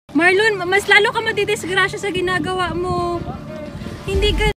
Marlon, mas lalo ka madidisgrasya sa ginagawa mo. Hindi ka...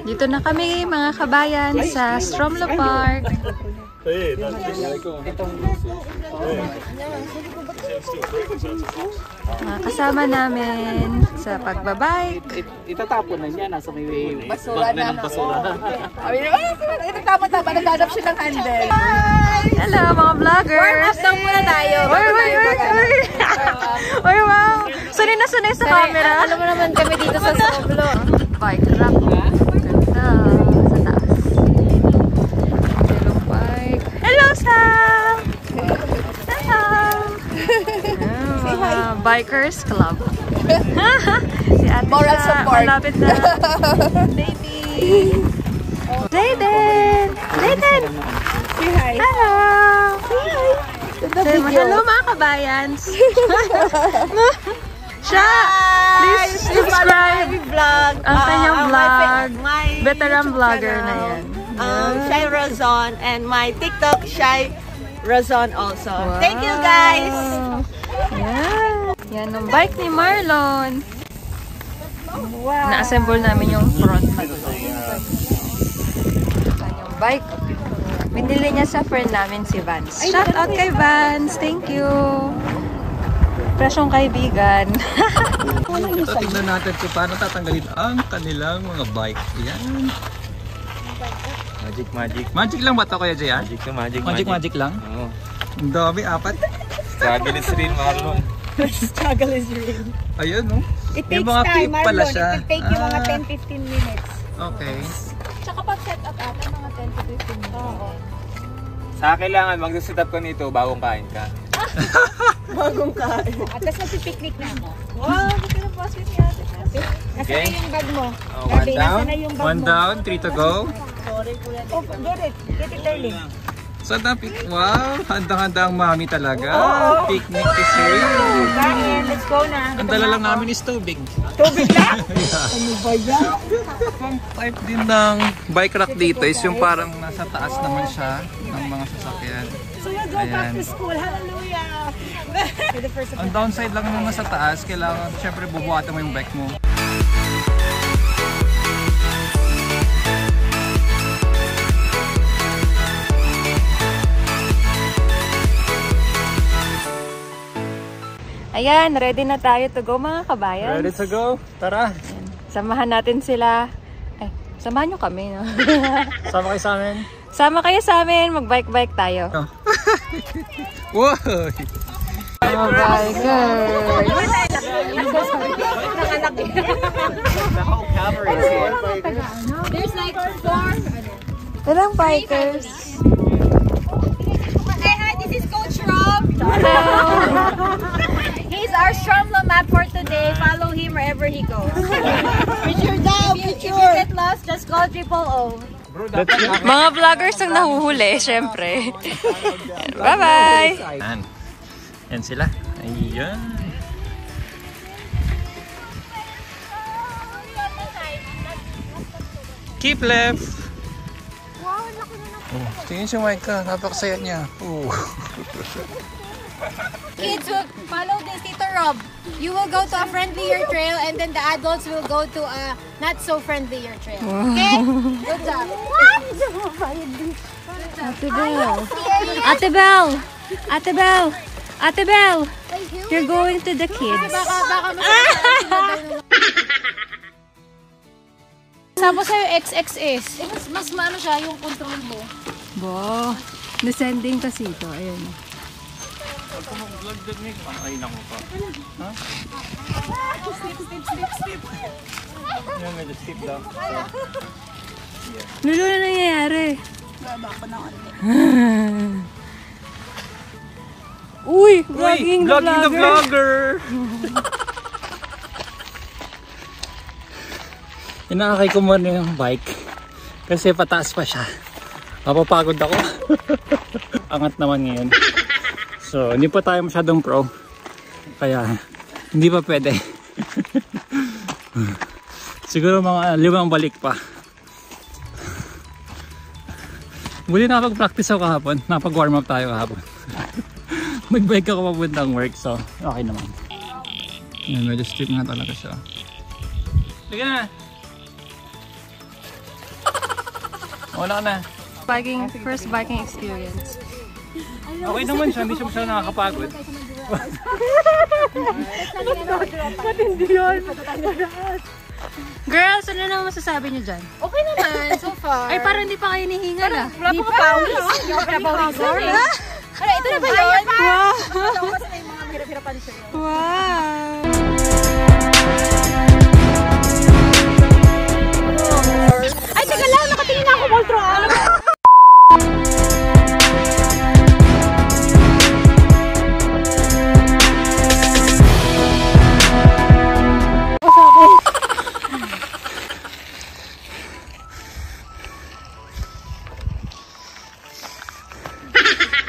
Dito na kami mga kabayan sa Stromlo Park. Kasama namin sa pagbabike. Itatapon na niya, nasa may basura na. Basura. Tama-tama, naghanap siya ng handle. Hello mga vloggers! Warm up lang muna tayo. Oy, wow! Sunay na sunay sa camera. Alam mo naman kami dito sa Stromlo. Bike rack. Ganda. Sa taas. Hello, bike. Hello, Sam! Hello! Bikers Club. Si Ate Moral support. Malapit na. Baby! Zayden! Zayden! Say hi. Hello! Hello mga kabayans! Siya! Please subscribe! Vlog. Ang kanyang vlog. Veteran vlogger na yan. Shai Razon and my TikTok Shai Razon also. Wow. Thank you guys! Yan. Yan ang bike ni Marlon. Wow. Na-assemble namin yung front na ito. Yung bike. Binili niya sa friend namin si Vance. Shout out kay Vance. Thank you. Presyong kaibigan. So, tingnan natin kung paano tatanggalin ang kanilang mga bike. Yan. Magic. Magic lang ba ito, Kuya Jay? Magic lang? Oo. Ang dami, 4. Struggle is real, Marlon. Struggle is real. Ayun, no? It Yung takes mga time, clip pala Marlon. siya. It will take you mga 10-15 minutes. Okay. Tsaka pag set up ata, mga 10-15 minutes. Oo. Sa kailangan, mag-set up ka nito bagong kain ka. Bagong kain. At tapos magpipiknik na ako. Wow, buti na boss with me ate. Nasa na yung bag mo? Oh, one Gabi, down. nasa na yung bag One mo? down, 3 to go. Sorry, kuya. Oh, get it. Get it early. So, wow, handang-handa ang mami talaga. Picnic is real. Kain, let's go na. Ang dala lang namin is tubig. Tubig lang? Ano ba yan? Ang type din ng bike rack dito is yung parang nasa taas naman siya ng mga sasakyan. So you go back to school. Hallelujah. Ang downside lang nung nasa taas, kailangan syempre bubuhatan mo yung bike mo. Ayan, ready na tayo to go mga kabayan. Ready to go? Tara! Ayan. Samahan natin sila. Ay, samahan nyo kami, no? Sama kayo sa amin. Sama kayo sa amin, mag-bike-bike tayo. Oh. Wow! Mga bikers! There's like 4. Ilang bikers? Hey, hi, this is Coach Rob. Hello! He's our Stromlo map for today. Follow him wherever he goes. Picture down, If you get lost, just call 000. Mga vloggers ang nahuhuli, syempre. Bye-bye! Yan sila. Ayan. Keep left. Wow, laki na natin. Oh, tingin si Micah. Napakasaya niya. Oh. Kids will follow this, Tito Rob. You will go to a friendlier trail and then the adults will go to a not so friendlier trail. Okay? Good job. What? Ate Belle. Ate Belle. Ate Belle. Ate Belle. You're going to the kids. Tapos sa'yo XXS. Mas maano siya yung control mo. Bo. Descending kasi ito. Ayun. Ay, naku pa. Ha? Steep. Yan, medyo steep daw. Lulu na nangyayari. Uy! Vlogging the vlogger! Inakakay ko muna yung bike kasi pataas pa siya. Mapapagod ako. Angat naman ngayon. So, hindi pa tayo masyadong pro. Kaya, hindi pa pwede. Siguro mga 5 balik pa. Muli nakapag-practice ako kahapon. Nakapag-warm up tayo kahapon. Mag-bike ako papuntang work. So, okay naman. Yan, medyo steep nga talaga siya. Sige na! Wala na. First biking experience. Okay naman siya, hindi siya masyadong nakakapagod. Matindi yun. Girls, ano naman masasabi niyo dyan? Okay naman, so far. Ay, parang hindi pa kayo nihingal ah. Wala pa kapawis. Hindi pa kapawis. Ano, ito na ba yun? Wow! Alam ko kasi may mga hirap-hirapan siya. Wow! Ay, teka lang, nakatingin na ako, Voltron.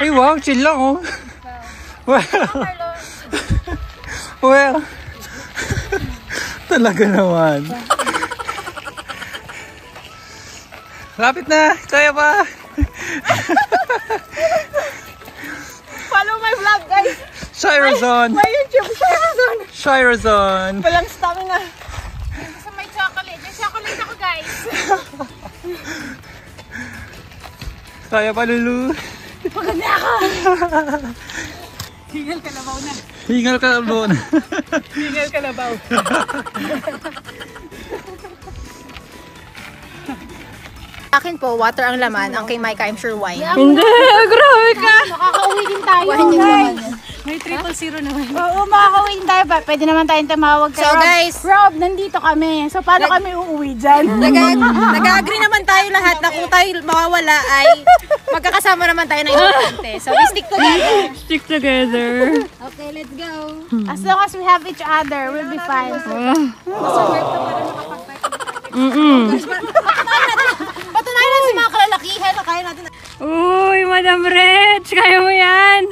Ay wow, chill lang oh. Well. Talaga naman. Lapit na, kaya pa. Follow my vlog, guys. Shirazon. My YouTube, Shirazon. Shirazon. Walang stamina. Sa may chocolate. May chocolate ako, guys. Kaya pa, Lulu. Pagod na ako. Hingal kalabaw na. Hingal kalabaw na. Hingal kalabaw. Akin po, water ang laman. Ang kay Micah, I'm sure wine. Hindi! Grabe ka! Makakauwi din tayo. Guys. May 000 naman. Oo, makakauwi din tayo. Pwede naman tayong tumawag kay Rob. Guys, Rob, nandito kami. So, paano kami uuwi dyan? Nag-agree naman tayo lahat na kung tayo mawawala ay magkakasama naman tayo ng importante. So, we stick together. Stick together. Okay, let's go. As long as we have each other, we'll be fine. Patunayan natin sa mga kalalakihan na kaya natin. Uy, Madam Rich! Kaya mo yan!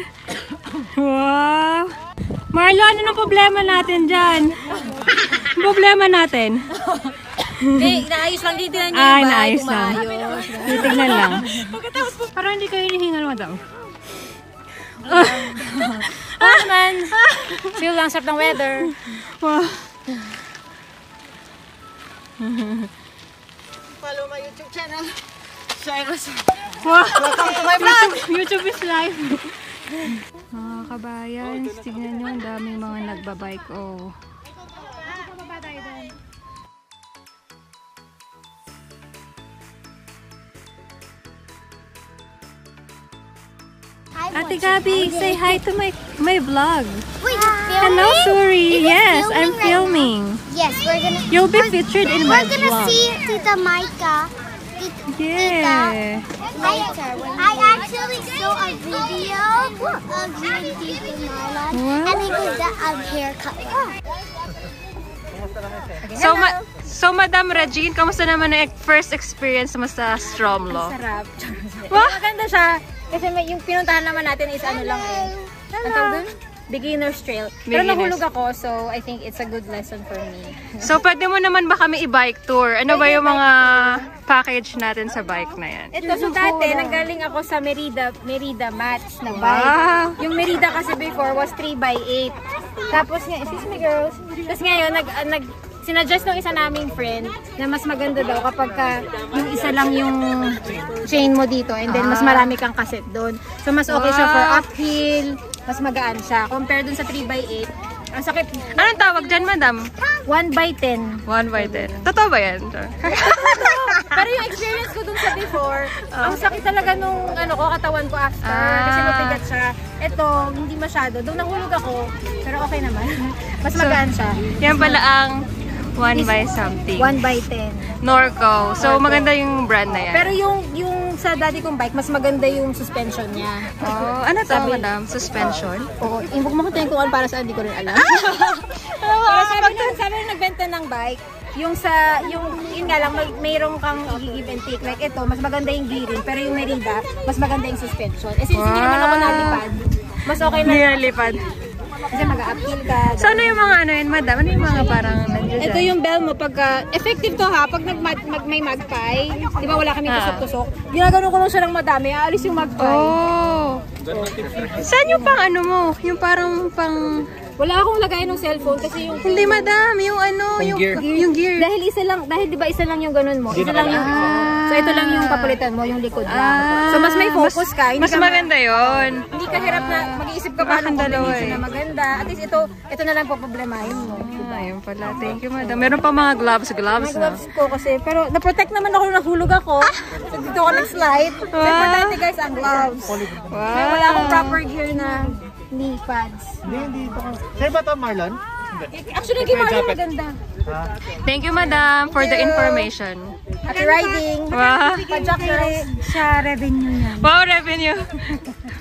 Wow! Marlo, ano ng problema natin dyan? Problema natin? Hindi, naayos lang dito lang yung Ay, bahay. naayos lang. Titignan lang. Parang hindi kayo hinihingal, Madam. Oo naman. Feel lang, sarap ng weather. Wow. Follow my YouTube channel. Shiraz. Wow. Welcome to my vlog. YouTube is live. Mga kabayan, tignan nyo, ang daming mga nagbabike. Oh. Ate Gabi, say hi to my vlog. Wait, Hello, Suri. Yes, I'm filming. Yes, we're gonna. You'll be featured in my We're gonna vlog. see Tita Micah. Yeah. I actually saw a video of you and Tita Marla, Wow. and it was a haircut. So, Madam Regine, kamusta naman ang first experience mo sa Stromlo? Sarap. Maganda siya. Kasi may, yung pinuntahan naman natin is ano lang eh. Ang tawag dun? Beginner's trail. Pero Beginners. nahulog ako, so I think it's a good lesson for me. So, pwede mo naman ba kami i-bike tour? Ano ba yung mga package natin sa bike na yan? Ito, so dati, nanggaling ako sa Merida Mats na bike. Yung Merida kasi before was 3x8. Tapos nga, excuse me girls. Tapos ngayon, sinuggest ng isa naming friend na mas maganda daw kapag yung isa lang yung chain mo dito and then mas marami kang kaset doon. So mas okay siya for uphill, mas magaan siya. Compare dun sa 3x8. Ang sakit. Anong tawag dyan, madam? 1x10. 1x10. Totoo ba yan? Pero yung experience ko dun sa before, ang sakit talaga nung katawan ko after. Kasi mabigat siya. Ito, hindi masyado. Doon nahulog ako, pero okay naman. Mas magaan siya. Yan pala ang 1x something. 1x10. Norco. So, maganda yung brand na yan. Pero yung sa daddy kong bike, mas maganda yung suspension niya. Oh, ano to, madam? Suspension? Oo, huwag mo katayin kung ano para saan, hindi ko rin alam. Pero sabi nung nagbenta ng bike, yun nga lang, mayroong kang i-give and take. Like ito, mas maganda yung gearing, pero yung Merida, mas maganda yung suspension. Eh, since hindi naman ako nalipad, mas okay na. Nilipad. Kasi mag-uphill ka. So, ano yung mga ano yun, madam? Ano yung mga parang nandiyan? Ito yung bell mo. Pagka, effective to ha, pag may magpie, di ba wala kami tusok-tusok, ginagano ko lang siya ng madami, aalis yung magpie. Oh! Saan yung pang ano mo? Yung parang pang... Wala akong lagay ng cellphone kasi yung... Hindi, madam. Yung ano, yung gear. Dahil di ba isa lang yung ganun mo? Isa lang yung... So ito lang yung papalitan mo, yung likod lang. So mas may focus ka. Mas maganda yun. Hindi ka hirap na mag-iisip ka pa ng combination na maganda. At least ito na lang po problemahin mo. Ayun pala. Thank you, madam. Meron pa mga gloves Mga na. gloves ko kasi, pero na-protect naman ako nung nahulog ako. So dito ako nag-slide. So importante guys ang gloves. Kaya wala akong proper gear na knee pads. Hindi ito. Sa'yo ba ito, Marlon? Actually, yung Marlon maganda. Thank you, madam, for the information. Happy riding. Wow. Pajak girls. Siya revenue yan. Wow, revenue.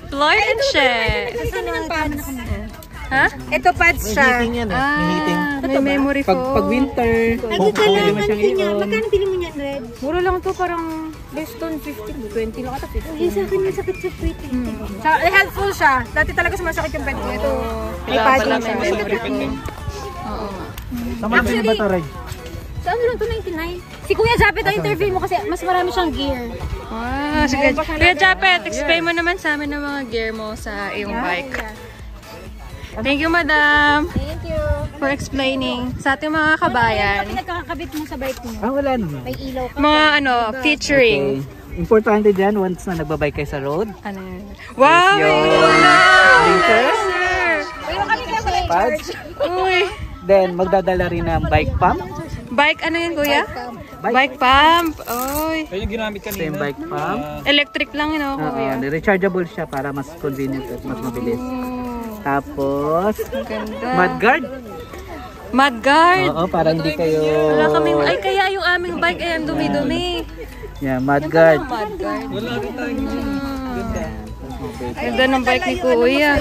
Floyd and Shed. Saan yung pads? Ha? Ito pads siya. Heating yan eh. May heating. May memory foam. Pag winter, huli mo siyang i-on. Magkano bili mo niyan, Red? Mura lang to, parang less than 15, 20 lang ata 15. Yung sa akin yung sakit sa feet. Helpful siya. Dati talaga sumasakit yung pet ko. Ito, may Kailangan padding pala siya. may memory foam. Oo. Tama ba yung bata, Ray? Sa ano lang to, 99? Si Kuya Japet ang interview mo kasi mas marami siyang gear. Wow, sige. Kuya Japet, explain mo naman sa amin ng mga gear mo sa iyong bike. Thank you, madam, Thank you. for explaining sa ating mga kabayan. Ano pinagkakabit mo sa bike mo? Wala naman. May ilaw ka. Mga ano, featuring. Importante dyan, once na nagbabike kayo sa road, Ano yun? Wow! blinkers, Pero kami kasi pads, Uy! then magdadala rin ng bike pump. Bike, ano yun, kuya? Bike pump. Uy! Ayun yung ginamit kanina. Same bike pump. Electric lang yun, oh, kuya. Rechargeable siya para mas convenient at mas mabilis. Tapos, Ang ganda. mudguard. Mudguard. Oo, para hindi kayo... Wala kaming, ay kaya yung aming bike ay ang dumi-dumi. Yeah, mudguard. Mudguard. Ganda ng bike ni kuya.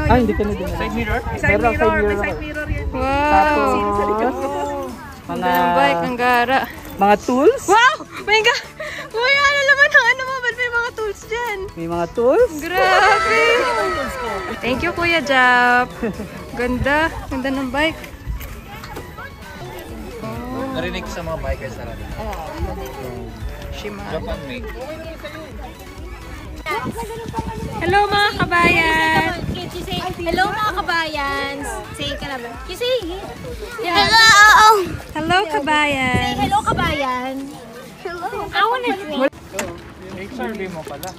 Ah, hindi ka na din. Side mirror? Side mirror. Wow! Tapos, Ganda ng bike, ang gara. mga tools. Wow! My God! Kuya, ano naman ang ano mo? Ba't may mga tools dyan? May mga tools. Grabe! Thank you, Kuya Jap. Ganda. Ganda ng bike. Narinig ko sa mga bikers na rin. Shimano. Japan made. Hello, mga kabayan! Hello mga kabayan. Say ka na ba? You say Hello! Hello, kabayan! hello kabayan. I wanna drink. Survey mo pala.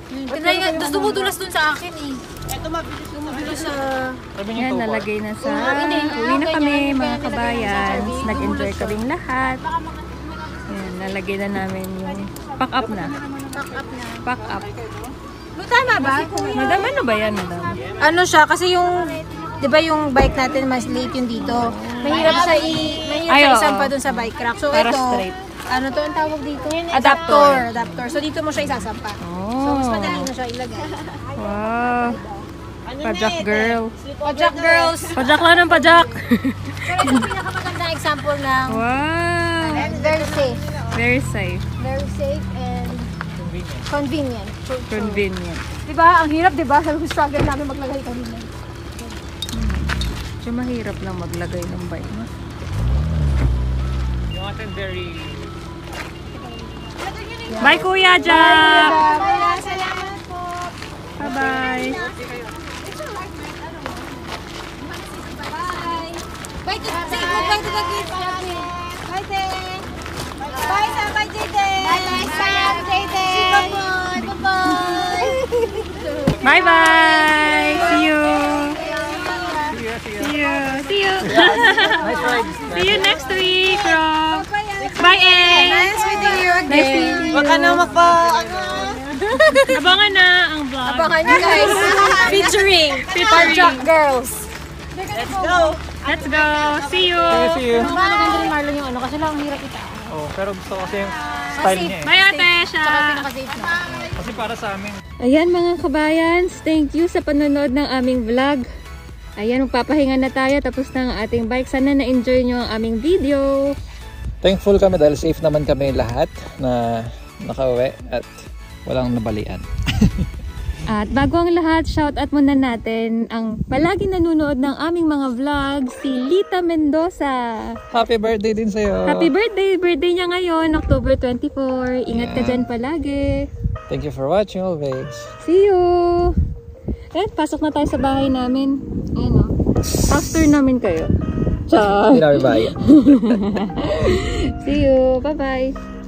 Tapos dumudulas dun sa akin eh. Dumudulas sa... Yan, nalagay na sa... Uwi na kami, mga kabayan. Nag-enjoy kaming lahat. Yan, nalagay na namin yung pack up na. Pack up. Tama ba? Madam, ano ba yan, madam? Ano siya? Kasi yung... Di ba yung bike natin mas late yung dito? Mahirap siya Ay, oo. isampa dun sa bike rack. So Para ito... straight. Ano to ang tawag dito? Adapter. Adapter. So dito mo siya isasampa. So mas madali na siya ilagay. Wow! Pajak girl. Pajak girls! Pajak lang ng pajak! Pero ito pinakamagandang example ng Wow! very safe. Very safe. Very safe and convenient. Convenient. Diba? Ang hirap, diba? Struggle namin maglagay kanina. Medyo mahirap lang maglagay ng bike mo. Yung atin very Bye, Kuya Jack! Salamat po. Bye-bye! Bye to say goodbye to the kids. Bye, Te. Bye, Sam. Bye, Jayden. Bye, Sam. Jayden. Bye-bye. Bye-bye. Bye-bye! See you! See you! See you! See you next week, Rob! Bye, eh! Nice meeting you again. Nice meeting you. Baka na Abangan na ang vlog. Abangan nyo guys. Featuring Parjak Girls. Let's go. Let's go! See you! See you. Maganda rin Marlon yung ano kasi lang ang hirap ita. Oh, pero gusto ko kasi yung style niya eh. Bye, Ate Sha! Kasi para sa amin. Ayan mga kabayans, thank you sa panonood ng aming vlog. Ayan, magpapahinga na tayo tapos ng ating bike. Sana na-enjoy nyo ang aming video. Thankful kami dahil safe naman kami lahat na nakauwi at walang nabalian. At bago ang lahat, shout out muna natin ang palagi nanonood ng aming mga vlog, si Lita Mendoza. Happy birthday din sa'yo. Happy birthday! Birthday niya ngayon, October 24. Ingat ka dyan palagi. Thank you for watching always. See you! Eh, pasok na tayo sa bahay namin. Ayan o. After namin kayo. Ciao! Hindi namin bayan. See you! Bye-bye!